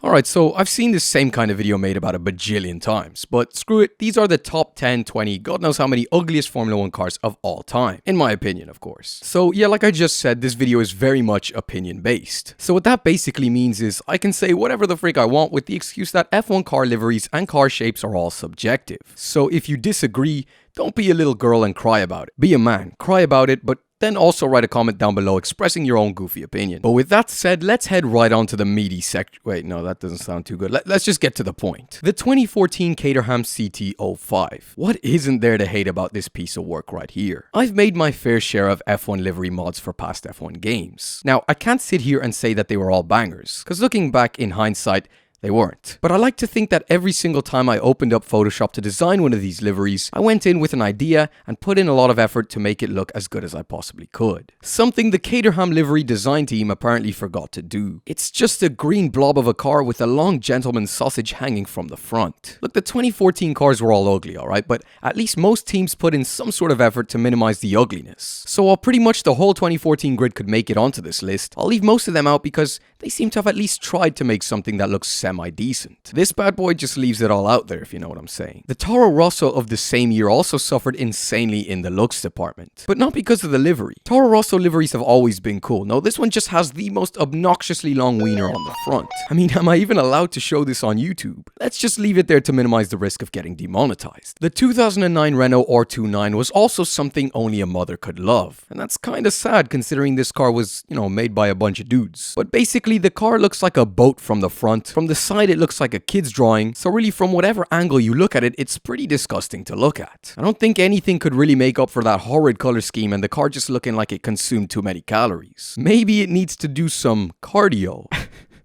Alright, so I've seen this same kind of video made about a bajillion times, but screw it, these are the top 10, 20, God knows how many ugliest Formula 1 cars of all time. In my opinion, of course. So yeah, like I just said, this video is very much opinion based. So what that basically means is I can say whatever the frick I want with the excuse that F1 car liveries and car shapes are all subjective. So if you disagree, don't be a little girl and cry about it. Be a man, cry about it, but then also write a comment down below expressing your own goofy opinion. But with that said, let's head right on to the meaty section. Wait, no, that doesn't sound too good. Let's just get to the point. The 2014 Caterham CT05. What isn't there to hate about this piece of work right here? I've made my fair share of F1 livery mods for past F1 games. Now, I can't sit here and say that they were all bangers, because looking back in hindsight, they weren't. But I like to think that every single time I opened up Photoshop to design one of these liveries, I went in with an idea and put in a lot of effort to make it look as good as I possibly could. Something the Caterham livery design team apparently forgot to do. It's just a green blob of a car with a long gentleman's sausage hanging from the front. Look, the 2014 cars were all ugly, alright, but at least most teams put in some sort of effort to minimize the ugliness. So while pretty much the whole 2014 grid could make it onto this list, I'll leave most of them out because they seem to have at least tried to make something that looks semi-decent. This bad boy just leaves it all out there, if you know what I'm saying. The Toro Rosso of the same year also suffered insanely in the looks department, but not because of the livery. Toro Rosso liveries have always been cool. No, this one just has the most obnoxiously long wiener on the front. I mean, am I even allowed to show this on YouTube? Let's just leave it there to minimize the risk of getting demonetized. The 2009 Renault R29 was also something only a mother could love, and that's kinda sad considering this car was, made by a bunch of dudes. But basically, the car looks like a boat from the front. From the side, it looks like a kid's drawing, so really from whatever angle you look at it, it's pretty disgusting to look at. I don't think anything could really make up for that horrid color scheme and the car just looking like it consumed too many calories. Maybe it needs to do some cardio.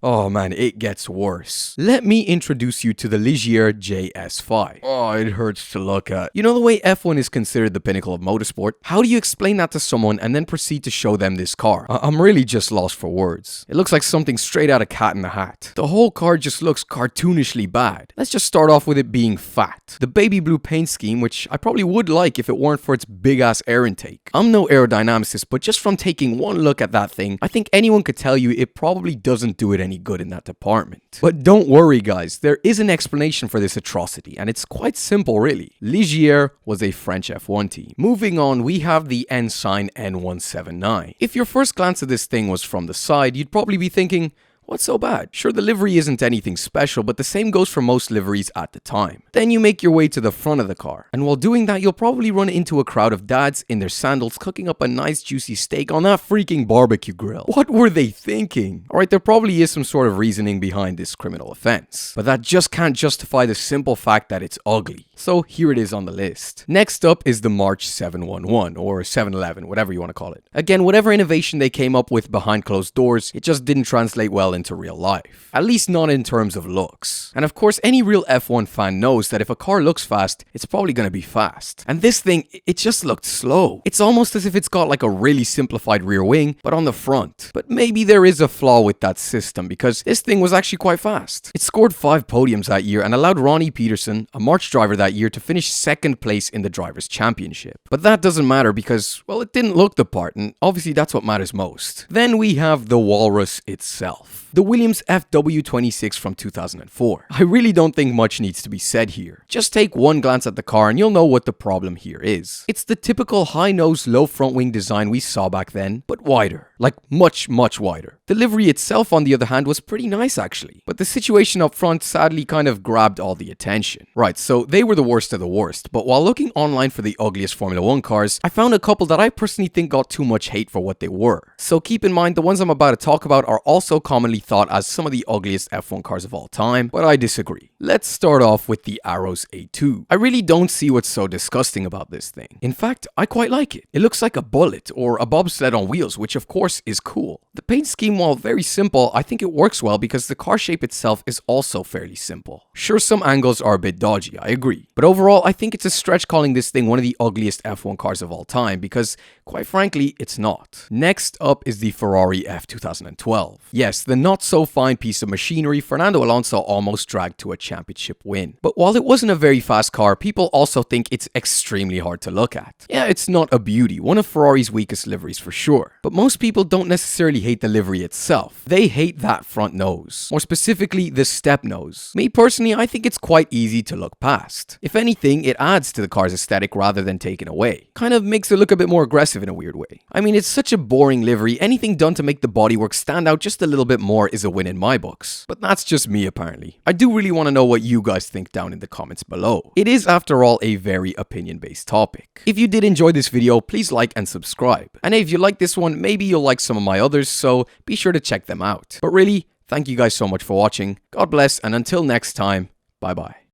Oh man, it gets worse. Let me introduce you to the Ligier JS5. Oh, it hurts to look at. You know the way F1 is considered the pinnacle of motorsport? How do you explain that to someone and then proceed to show them this car? I'm really just lost for words. It looks like something straight out of Cat in the Hat. The whole car just looks cartoonishly bad. Let's just start off with it being fat. The baby blue paint scheme, which I probably would like if it weren't for its big ass air intake. I'm no aerodynamicist, but just from taking one look at that thing, I think anyone could tell you it probably doesn't do it any good in that department. But don't worry guys, there is an explanation for this atrocity, and it's quite simple really. Ligier was a French F1 team. Moving on, we have the Ensign N179. If your first glance at this thing was from the side, you'd probably be thinking, what's so bad? Sure, the livery isn't anything special, but the same goes for most liveries at the time. Then you make your way to the front of the car, and while doing that, you'll probably run into a crowd of dads in their sandals cooking up a nice juicy steak on that freaking barbecue grill. What were they thinking? Alright, there probably is some sort of reasoning behind this criminal offense, but that just can't justify the simple fact that it's ugly. So here it is on the list. Next up is the March 711, or 711, whatever you want to call it. Again, whatever innovation they came up with behind closed doors, it just didn't translate well into real life. At least not in terms of looks. And of course, any real F1 fan knows that if a car looks fast, it's probably going to be fast. And this thing, it just looked slow. It's almost as if it's got like a really simplified rear wing, but on the front. But maybe there is a flaw with that system, because this thing was actually quite fast. It scored 5 podiums that year and allowed Ronnie Peterson, a March driver that year, to finish second place in the Drivers' Championship. But that doesn't matter because, well, it didn't look the part, and obviously that's what matters most. Then we have the Walrus itself. The Williams FW26 from 2004. I really don't think much needs to be said here. Just take one glance at the car and you'll know what the problem here is. It's the typical high-nose, low front wing design we saw back then, but wider. Like much, much wider. The livery itself, on the other hand, was pretty nice actually, but the situation up front sadly kind of grabbed all the attention. Right, so they were the worst of the worst, but while looking online for the ugliest Formula 1 cars, I found a couple that I personally think got too much hate for what they were. So keep in mind, the ones I'm about to talk about are also commonly thought as some of the ugliest F1 cars of all time, but I disagree. Let's start off with the Arrows A2. I really don't see what's so disgusting about this thing. In fact, I quite like it. It looks like a bullet or a bobsled on wheels, which of course is cool. The paint scheme, while very simple, I think it works well because the car shape itself is also fairly simple. Sure, some angles are a bit dodgy, I agree, but overall I think it's a stretch calling this thing one of the ugliest F1 cars of all time because, quite frankly, it's not. Next up is the Ferrari F2012. Yes, the not so fine piece of machinery Fernando Alonso almost dragged to a championship win. But while it wasn't a very fast car, people also think it's extremely hard to look at. Yeah, it's not a beauty, one of Ferrari's weakest liveries for sure. But most people don't necessarily hate the livery itself. They hate that front nose. More specifically, the step nose. Me personally, I think it's quite easy to look past. If anything, it adds to the car's aesthetic rather than taking away. Kind of makes it look a bit more aggressive in a weird way. I mean, it's such a boring livery, anything done to make the bodywork stand out just a little bit more is a win in my books. But that's just me apparently. I do really want to know what you guys think down in the comments below. It is after all a very opinion-based topic. If you did enjoy this video, please like and subscribe. And if you like this one, maybe you'll like some of my others, so be sure to check them out. But really, thank you guys so much for watching. God bless, and until next time, bye bye.